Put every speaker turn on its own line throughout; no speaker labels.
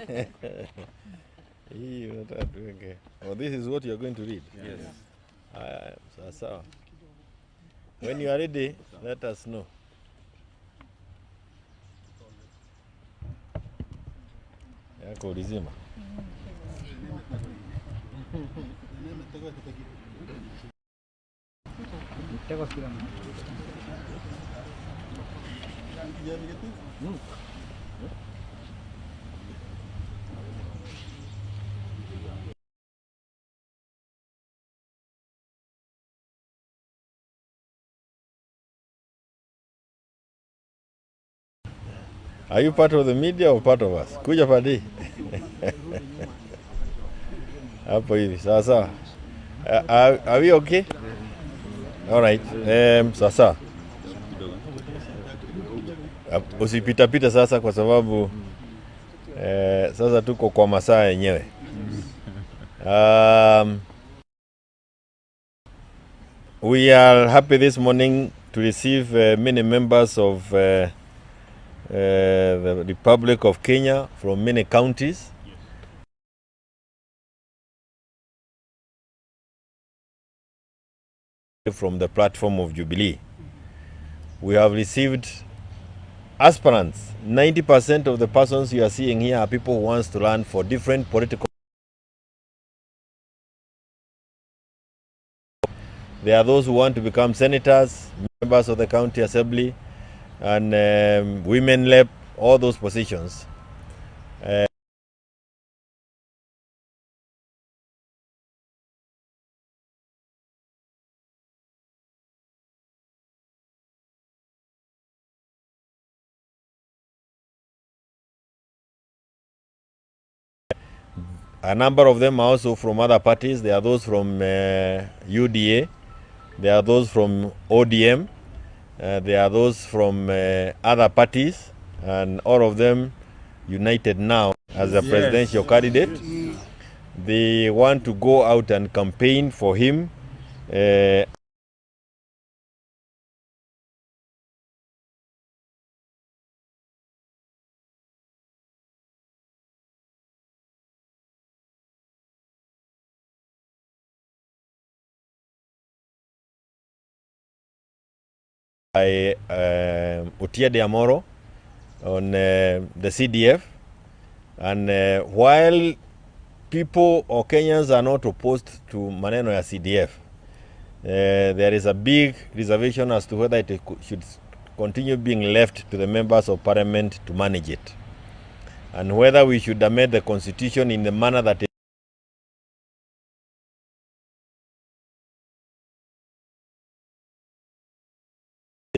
Oh, this is what you are going to read? Yes. So. When you are ready, let us know. Yako lizima. Are you part of the media or part of us? Kuja padi. Hapo hivi. Sasa. Are we okay? All right. Sasa. Usipita sasa kwa sababu sasa tuko kwa masaa yenyewe. We are happy this morning to receive many members of the Republic of Kenya from many counties. From the platform of Jubilee. We have received aspirants. 90% of the persons you are seeing here are people who want to run for different political. There are those who want to become senators, members of the county assembly, and women rep, all those positions. A number of them are also from other parties. There are those from UDA. There are those from ODM. There are those from other parties. And all of them united now as a presidential candidate. They want to go out and campaign for him. By Amoro on the CDF, and while people or Kenyans are not opposed to maneno ya CDF, there is a big reservation as to whether it should continue being left to the members of parliament to manage it, and whether we should amend the constitution in the manner that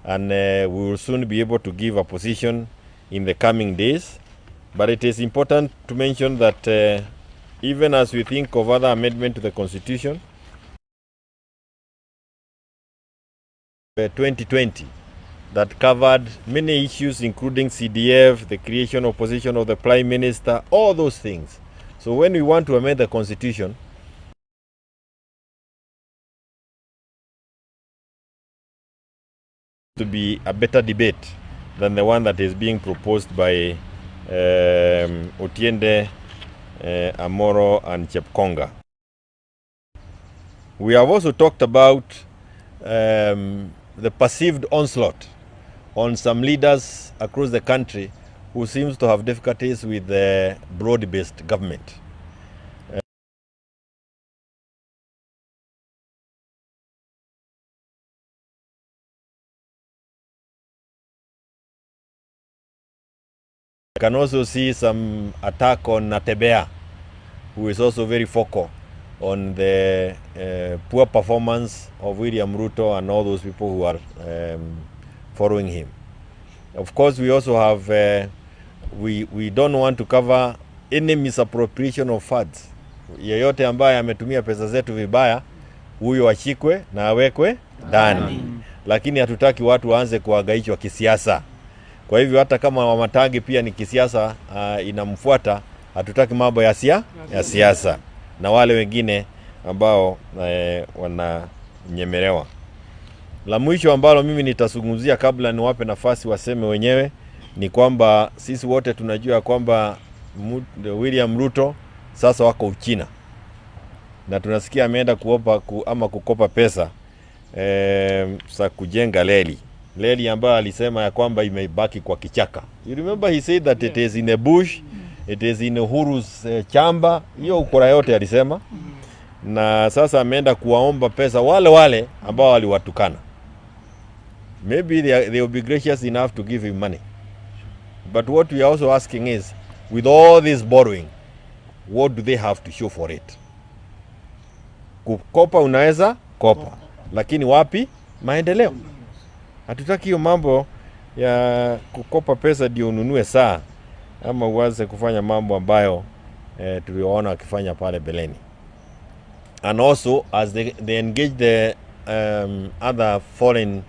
and we will soon be able to give a position in the coming days. But it is important to mention that even as we think of other amendment to the constitution, 2020 that covered many issues including CDF, the creation of position of the Prime Minister, all those things. So when we want to amend the constitution, to be a better debate than the one that is being proposed by Otiende, Amoro, and Chepkonga. We have also talked about the perceived onslaught on some leaders across the country who seems to have difficulties with the broad-based government. You can also see some attack on Natebea, who is also very focal on the poor performance of William Ruto and all those people who are following him. Of course, we also have, we don't want to cover any misappropriation of funds. Yeyote ambaye ametumia pesa zetu vibaya, huyo ashikwe na awekwe ndani. Lakini hatutaki watu waanze kuhangaishwa kisiasa. Kwa hivyo hata kama Wamatangi pia ni kisiasa inamfuata, hatutaki mambo ya siasa na wale wengine ambao wananyemelewa. La mwisho ambalo mimi nitazungumzia kabla niwape nafasi waseme wenyewe ni kwamba sisi wote tunajua kwamba William Ruto sasa wako Uchina, na tunasikia ameenda kukopa pesa za kujenga leli ambayo alisema ya kwamba imebaki kwa kichaka. You remember he said that it is in a bush, it is in Uhuru's chamba. Hiyo ukora yote alisema, na sasa ameenda kuwaomba pesa wale ambao waliwatukana. Maybe they will be gracious enough to give him money, but what we are also asking is, with all this borrowing, what do they have to show for it? Kukopa unaweza kopa, lakini wapi maendeleo? Hatutaki hiyo mambo ya kukopa pesa ndio ununue saa ama uanze kufanya mambo ambayo tuliona wakifanya pale beleni. And also as they engage the other foreign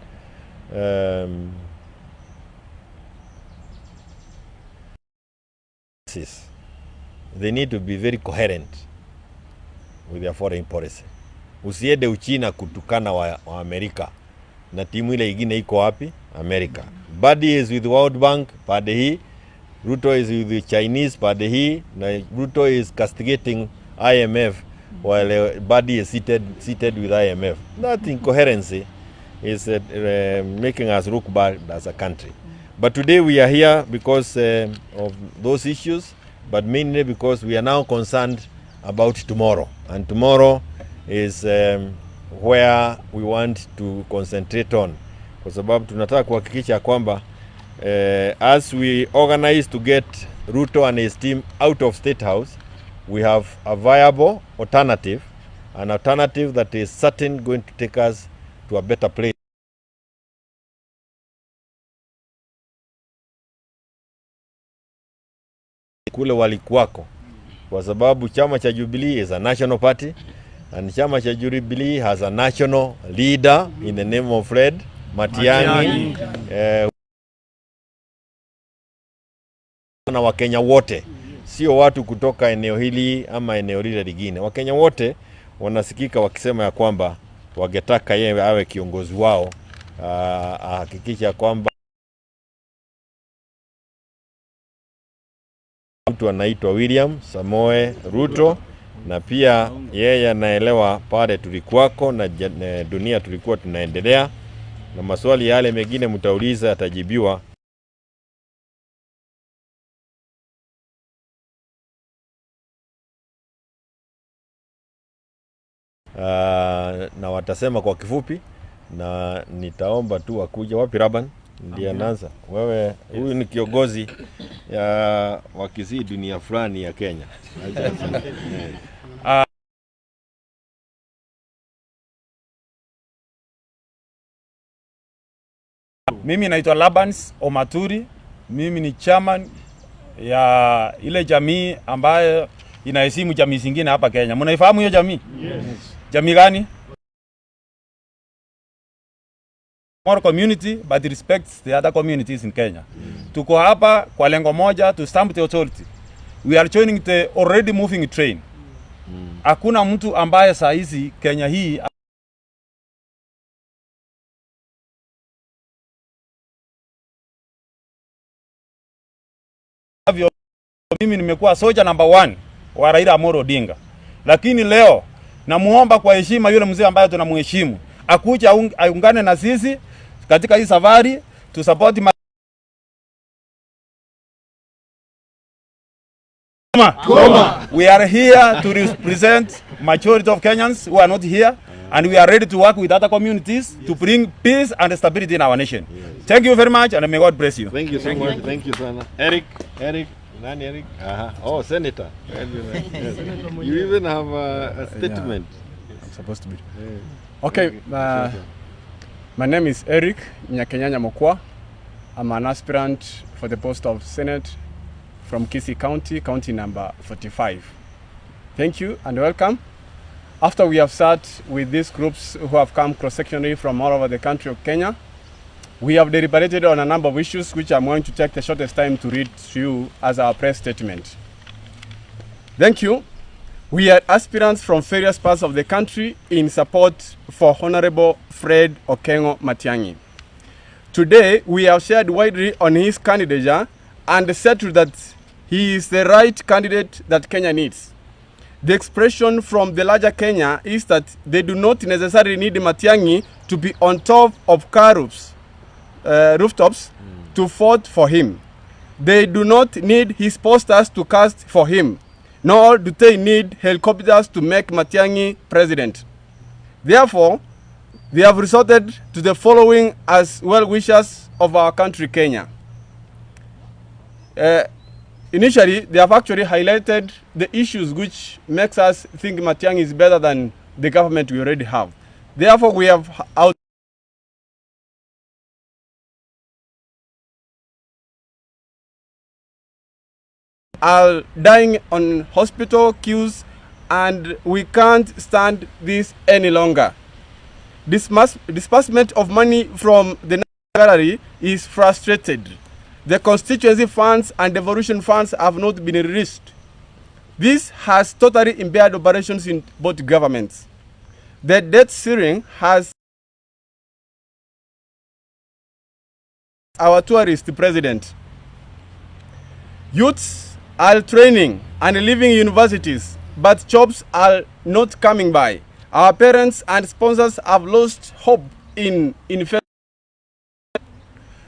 they need to be very coherent with their foreign policy. Usiende Uchina kutukana wa Amerika na timu ile ingine iko wapi? Amerika. Badi is with World Bank pande hii, Ruto is with the Chinese pande hii, na Ruto is castigating IMF while Badi is seated with IMF. That incoherency is making us look bad as a country. But today we are here because of those issues, but mainly because we are now concerned about tomorrow, and tomorrow is where we want to concentrate on, kwa sababu tunataka kuhakikisha kwamba as we organize to get Ruto and his team out of State House, we have a viable alternative, an alternative that is certain going to take us to a better place. Kule walikuwako, kwa sababu chama cha Jubilee is a national party, and chama cha Jubilee has a national leader in the name of Fred Matiang'i. Na Wakenya wote, sio watu kutoka eneo hili ama eneo lile lingine. Wakenya wote wanasikika wakisema ya kwamba wangetaka yeye awe kiongozi wao, ahakikisha kwamba mtu anaitwa William Samoe Ruto, na pia yeye anaelewa pale tulikuwako na dunia tulikuwa tunaendelea, na maswali yale mengine mtauliza atajibiwa. Na watasema kwa kifupi, na nitaomba tu akuja wapi Raban ndiye anaanza. Wewe huyu ni kiongozi ya wakisi dunia fulani ya Kenya.
Mimi naitwa Labans Omaturi. Mimi ni chairman ya ile jamii ambayo inaheshimu jamii zingine hapa Kenya. Mnaifahamu hiyo jamii? Yes. Jamii gani? More community but respects the other communities in Kenya. Tuko hapa kwa lengo moja, to stamp the authority. We are joining the already moving train. Hakuna mtu ambaye saa hizi Kenya hii mimi nimekuwa soja number 1 wa Raila Amolo Odinga. Lakini leo namuomba kwa heshima yule mzee ambaye tunamheshimu, akuja aungane na sisi katika hii safari to support We are here to represent majority of Kenyans who are not here, and we are ready to work with other communities to bring peace and stability in our nation. Yes. Thank you very much, and may God bless you.
Thank you so much. Thank you, Sana. Eric. Nani Eric? Oh, Senator. Yes. You even have a statement.
Yeah. I'm supposed to be. Okay. My name is Eric Nyakenyanya Mokwa. I'm an aspirant for the post of Senate from Kisii County, county number 45. Thank you and welcome. After we have sat with these groups who have come cross-sectionally from all over the country of Kenya, we have deliberated on a number of issues which I'm going to take the shortest time to read to you as our press statement. Thank you. We are aspirants from various parts of the country in support for Honorable Fred Okengo Matiang'i. Today, we have shared widely on his candidature and settled that he is the right candidate that Kenya needs. The expression from the larger Kenya is that they do not necessarily need Matiang'i to be on top of car rooftops to vote for him. They do not need his posters to cast for him, nor do they need helicopters to make Matiang'i president. Therefore, they have resorted to the following as well-wishers of our country, Kenya. Initially, they have actually highlighted the issues which makes us think Matiang'i is better than the government we already have. Therefore, we have are dying on hospital queues, and we can't stand this any longer. Disbursement of money from the gallery is frustrated. The constituency funds and devolution funds have not been released. This has totally impaired operations in both governments. The debt ceiling has our tourist president. Youths are training and leaving universities, but jobs are not coming by. Our parents and sponsors have lost hope in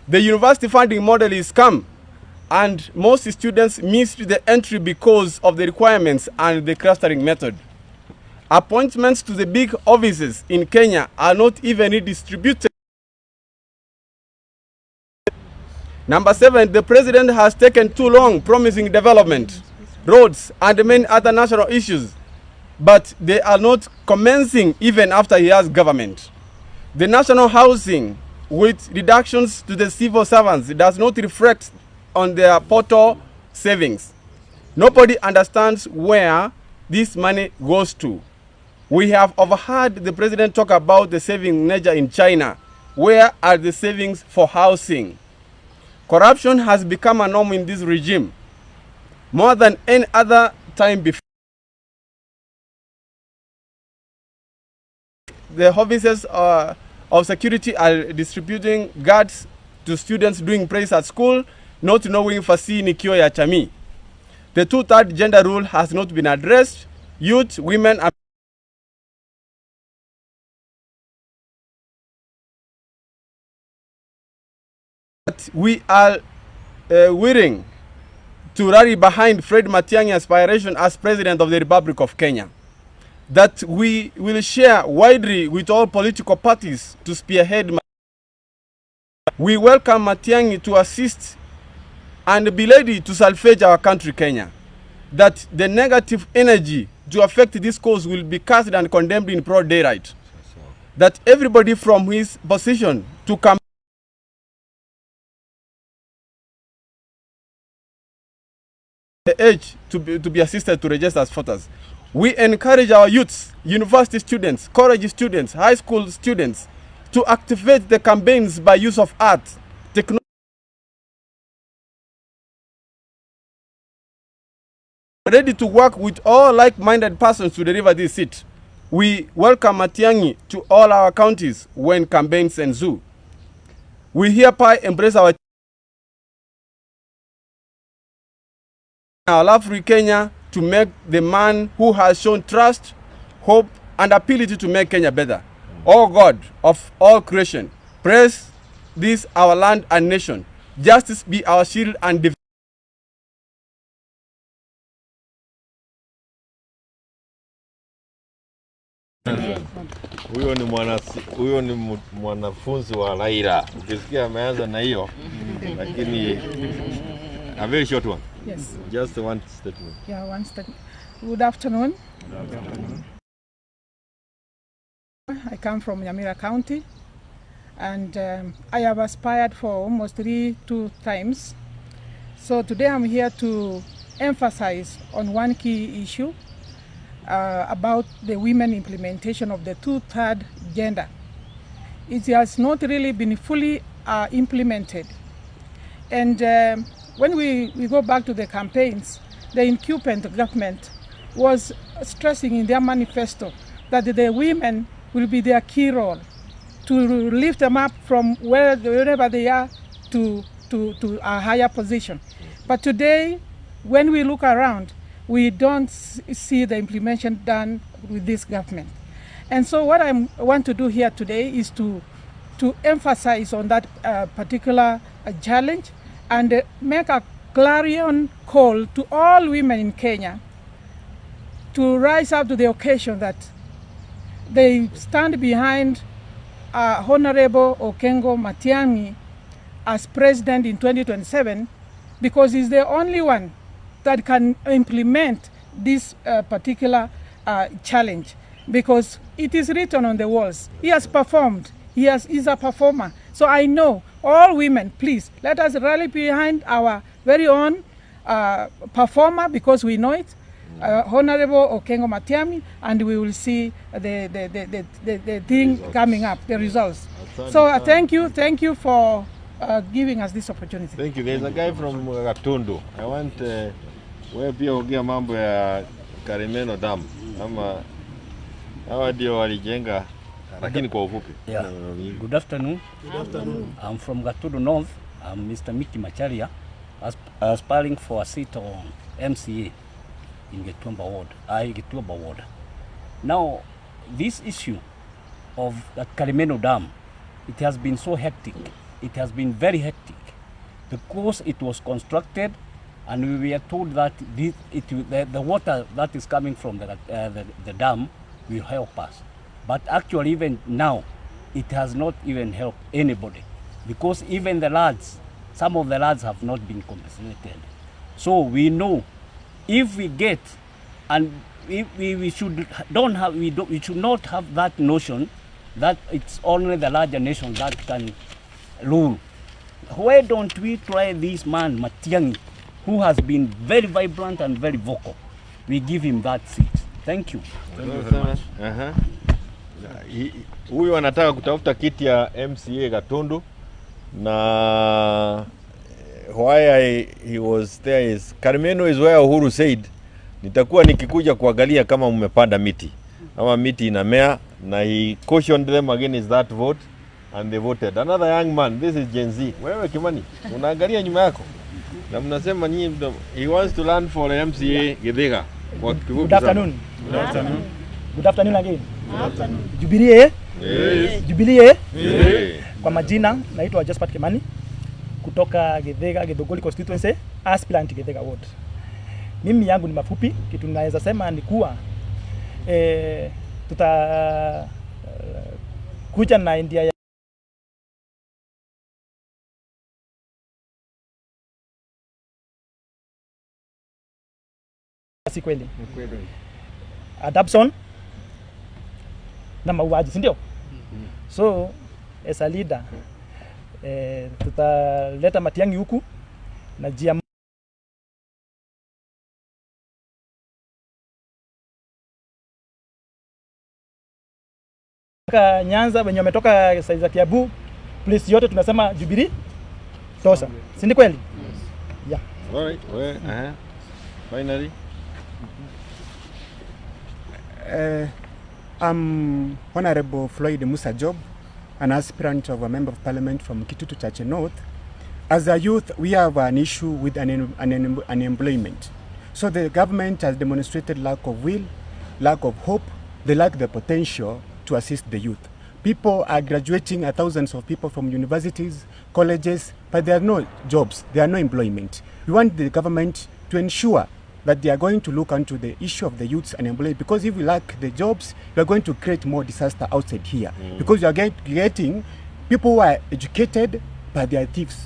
the university funding model is scam, and most students missed the entry because of the requirements and the clustering method. Appointments to the big offices in Kenya are not even redistributed. Number 7, the president has taken too long promising development, roads, and many other national issues, but they are not commencing even after he has government. The national housing with reductions to the civil servants does not reflect on their portal savings. Nobody understands where this money goes to. We have overheard the president talk about the saving nature in China. Where are the savings for housing? Corruption has become a norm in this regime more than any other time before. The officers of security are distributing guards to students doing praise at school, not knowing fasihi ni kio ya jamii. The 2/3 gender rule has not been addressed. Youth, women, and we are willing to rally behind Fred Matiang'i's aspiration as President of the Republic of Kenya, that we will share widely with all political parties to spearhead. We welcome Matiang'i to assist and be ready to salvage our country, Kenya, that the negative energy to affect this cause will be cast and condemned in broad daylight, that everybody from his position to come the age to be assisted to register as voters. We encourage our youths, university students, college students, high school students to activate the campaigns by use of art, technology, ready to work with all like-minded persons to deliver this seat. We welcome Matiang'i to all our counties when campaigns ensue. We hereby embrace our love for Kenya to make the man who has shown trust, hope, and ability to make Kenya better. Oh God of all creation, praise this our land and nation. Justice be our shield and defense.
Huyo ni mwanafunzi wa Raila. Ukisikia ameanza na hiyo, lakini a very short one.
Yes.
Just one statement.
Yeah, one statement. Good afternoon.
Good afternoon.
I come from Nyamira County, and I have aspired for almost two times. So today I'm here to emphasize on one key issue about the women implementation of the 2/3 gender. It has not really been fully implemented. And when we go back to the campaigns, the incumbent government was stressing in their manifesto that the women will be their key role to lift them up from wherever they are to a higher position. But today, when we look around, we don't see the implementation done with this government. And so what I want to do here today is to emphasize on that particular challenge and make a clarion call to all women in Kenya to rise up to the occasion that they stand behind Honorable Okengo Matiang'i as president in 2027, because he's the only one that can implement this particular challenge, because it is written on the walls. He has performed. He's a performer. So I know all women, please, let us rally behind our very own performer, because we know it, Honorable Okengo Matiang'i, and we will see the thing coming up, the results. So thank you for giving us this opportunity.
Thank you. There's a guy from Gatundu. I want wewe pia ongea mambo ya Karimeno Dam. Ama hawa ndio walijenga lakini kwa ufupi.
Yeah. Good afternoon. Good afternoon. I'm from Gatundu North. I'm Mr. Miki Macharia, aspiring for a seat on MCA in Gituamba Ward. Now, this issue of that Karimeno Dam, it has been so hectic. It has been very hectic because it was constructed, and we were told that the water that is coming from the dam will help us. But actually, even now, it has not even helped anybody, because even the lads, some of the lads have not been compensated. So we know if we get, and we should not have that notion that it's only the larger nations that can rule. Why don't we try this man Matiang'i, who has been very vibrant and very vocal? We give him that seat. Thank you.
Thank you very much. Huyu anataka kutafuta kiti ya MCA Gatundu, na why he was there is Karimeno is where Uhuru said nitakuwa nikikuja kuangalia kama mmepanda miti ama miti inamea, na he cautioned them against that vote and they voted. Another young man, this is Gen Z. Wewe Kimani, unaangalia nyuma yako na mnasema nyinyi he wants to run for MCA Githiga.
Good afternoon.
Good afternoon.
Good afternoon again.
Good afternoon.
Jubilee?
Yes.
Jubilee?
Yes.
Kwa majina naitwa Jasper Kimani kutoka Githiga Githunguri constituency, aspirant Githiga ward. Mimi yangu ni mafupi, kitu ninaweza sema ni kuwa kuja na India ya si kweli. Adoption na mauaji, si ndio? So as a leader tutaleta Matiang'i huku na Nyanza wenye wametoka saizi za Kiambu, place yote tunasema Jubilee tosha. Si ni kweli? Yeah.
All right. Well, finally.
I'm Honorable Floyd Musa Job, an aspirant of a member of parliament from Kitutu Chache North. As a youth, we have an issue with unemployment. So the government has demonstrated lack of will, lack of hope. They lack the potential to assist the youth. People are graduating, thousands of people from universities, colleges, but there are no jobs, there are no employment. We want the government to ensure that they are going to look into the issue of the youth's unemployment, because if we lack the jobs, we are going to create more disaster outside here. Because you are getting people who are educated, but they are thieves.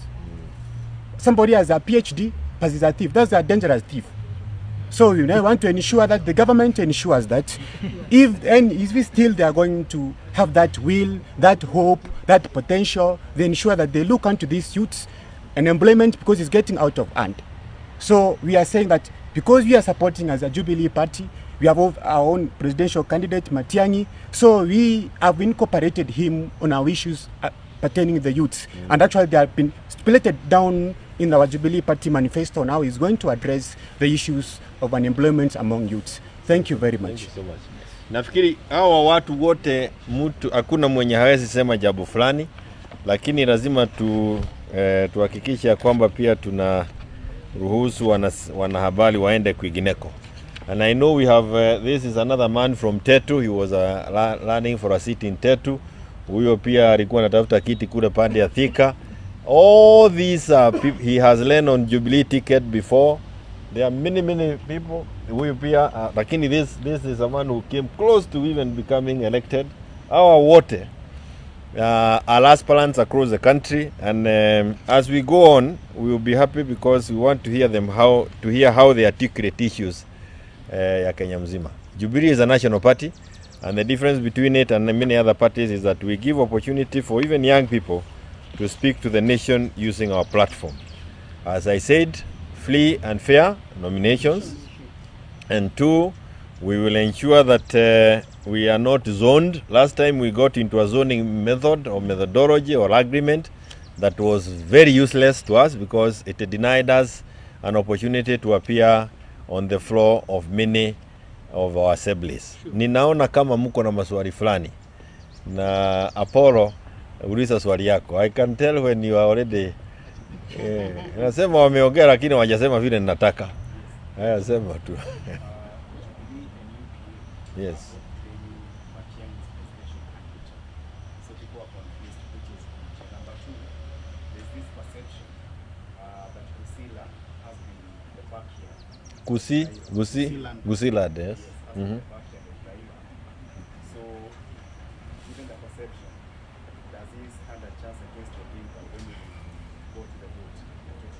Somebody has a PhD, but he's a thief. That's a dangerous thief. So we want to ensure that the government ensures that if we still they are going to have that will, that hope, that potential, they ensure that they look into these youths and employment, because it's getting out of hand. So we are saying that because we are supporting as a Jubilee party, we have our own presidential candidate Matiang'i, so we have incorporated him on our issues pertaining to the youths. And actually they have been split down in our Jubilee party manifesto. Now is going to address the issues of unemployment among youths. Thank you very much.
Thank you so much. Nafikiri hawa watu wote hakuna mwenye hawezi sema jambo fulani, lakini lazima tuhakikisha kwamba pia ruhusu wanahabari waende kwingineko. And I know we have, this is another man from Tetu. He was running for a seat in Tetu. Huyo pia alikuwa anatafuta kiti kule pande ya Thika. All these he has learned on Jubilee ticket before. There are many people. Huyo pia lakini this is a man who came close to even becoming elected. Our wote are aspirants across the country, and as we go on, we will be happy because we want to hear them how they articulate issues ya Kenya mzima. Jubilee is a national party, and the difference between it and many other parties is that we give opportunity for even young people to speak to the nation using our platform. As I said, free and fair nominations, and 2, we will ensure that we are not zoned. Last time we got into a zoning method or methodology or agreement that was very useless to us because it denied us an opportunity to appear on the floor of many of our assemblies. Ninaona kama mko na maswali fulani na Apollo, uliza swali yako. I can tell when you are already nasema wameongea lakini hawajasema vile ninataka. Haya, sema tu. Yes. Gusiland, yes. Mm-hmm.
So, given the perception, does this stand a chance against Odinga when you go to the vote in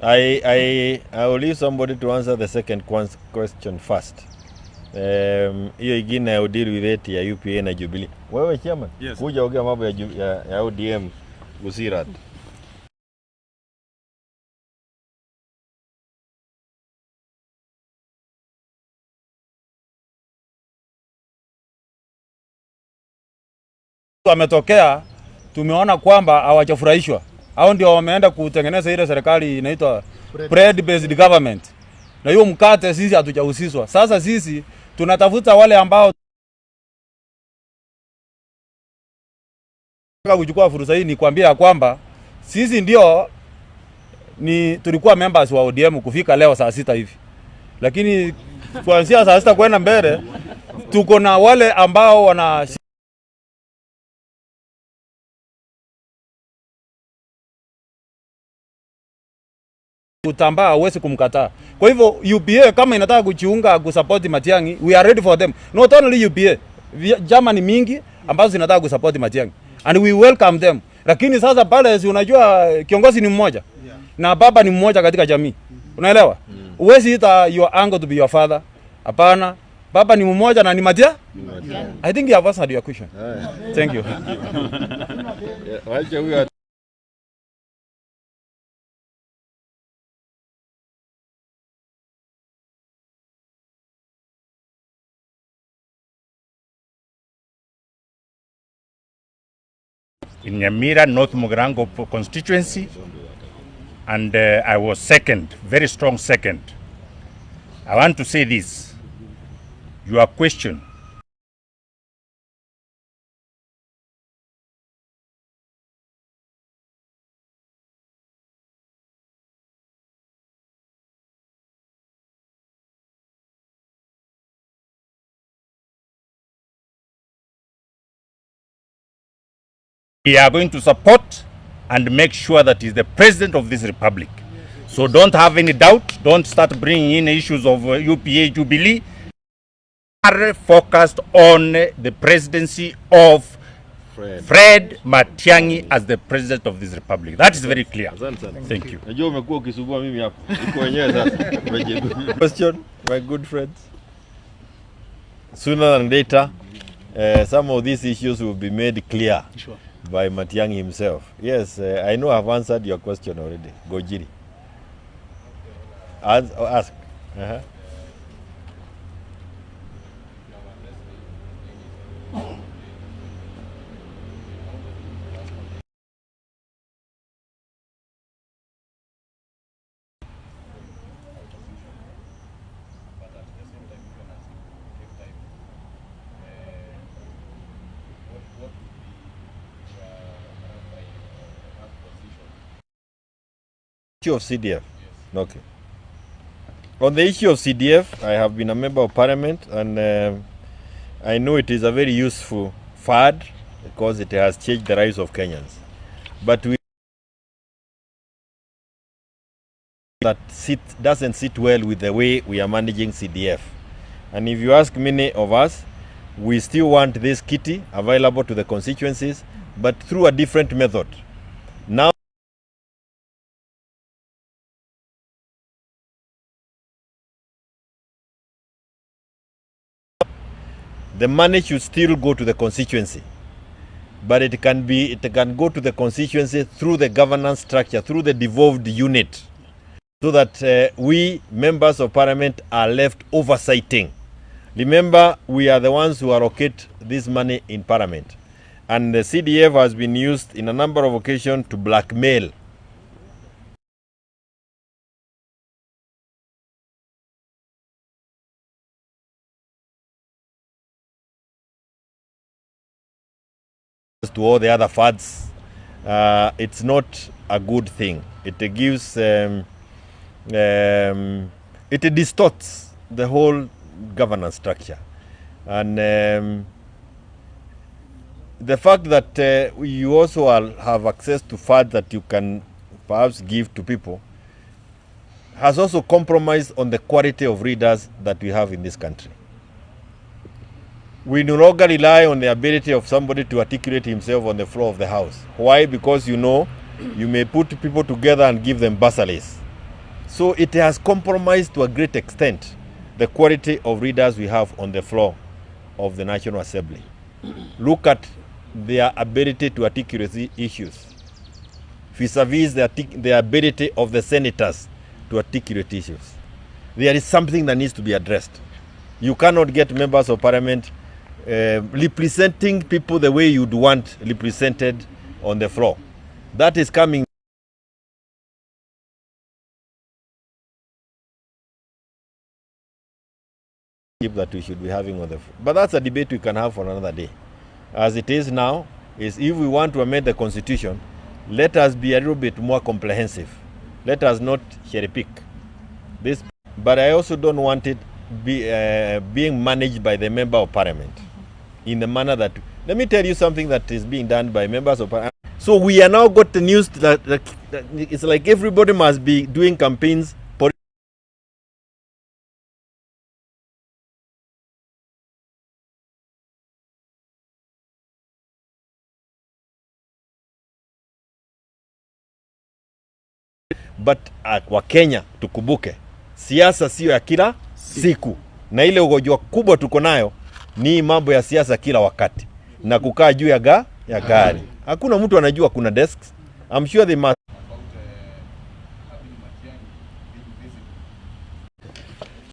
2027?
I will leave somebody to answer the second question first. Hiyo ingine ya deal with it ya UPA na Jubilee. Wewe chairman,
yes,
kuja ongea mambo ya ODM Gusirat.
Wametokea, tumeona kwamba hawajafurahishwa. Hao ndio wameenda kutengeneza ile serikali inaitwa bread based government. Na hiyo mkate sisi hatujahusishwa. Sasa sisi tunatafuta wale ambao kuchukua fursa hii ni kuambia kwamba sisi ndio tulikuwa members wa ODM kufika leo saa 6 hivi. Lakini kuanzia saa 6 kwenda mbele tuko na wale ambao wana utambaa uweze kumkataa. Kwa hivyo UPA kama inataka kujiunga kusupport Matiang'i, we are ready for them. Not only UPA, Germany mingi ambazo zinataka kusupport Matiang'i, and we welcome them. Lakini sasa pale si unajua kiongozi ni mmoja, na baba ni mmoja katika jamii. Unaelewa? Uwezi ita your uncle to be your father. Hapana. Baba ni mmoja na ni Matiang'i. I think you have answered your question. Thank you.
In Nyamira, North Mugirango constituency, and I was second, very strong second. I want to say this, your question, we are going to support and make sure that he is the president of this republic. So don't have any doubt. Don't start bringing in issues of UPA, Jubilee. Are focused on the presidency of Fred Matiang'i as the president of this republic. That is very clear. Thank you.
Question, my good friends. Sooner than later, some of these issues will be made clear. Sure. By Matiang'i himself. Yes, I know I've answered your question already. Gojiri. Ask. Of CDF. Okay. On the issue of CDF, I have been a member of parliament, and I know it is a very useful fund because it has changed the lives of Kenyans. But we that doesn't sit well with the way we are managing CDF. And if you ask many of us, we still want this kitty available to the constituencies, but through a different method. Now, the money should still go to the constituency, but it can go to the constituency through the governance structure, through the devolved unit, so that we members of parliament are left oversighting. Remember, we are the ones who allocate this money in parliament, and the CDF has been used in a number of occasions to blackmail to all the other funds. It's not a good thing. It gives, it distorts the whole governance structure. And the fact that you also have access to funds that you can perhaps give to people has also compromised on the quality of readers that we have in this country. We no longer rely on the ability of somebody to articulate himself on the floor of the house. Why? Because you may put people together and give them bursaries. So it has compromised to a great extent the quality of readers we have on the floor of the National Assembly. Look at their ability to articulate issues vis-a-vis the ability of the senators to articulate issues. There is something that needs to be addressed. You cannot get members of parliament representing people the way you'd want represented on the floor. That is coming. That we should be having on the floor. But that's a debate we can have for another day. As it is now, is if we want to amend the constitution, let us be a little bit more comprehensive. Let us not cherry pick this. But I also don't want it being managed by the member of parliament in the manner that, let me tell you something that is being done by members of parliament. So we are now got the news that it's like everybody must be doing campaigns. But kwa Kenya tukumbuke, siasa sio ya kila siku. Na ile ugonjwa kubwa tuko nayo ni mambo ya siasa kila wakati na kukaa juu ya gari. Hakuna mtu anajua kuna desks. I'm sure they must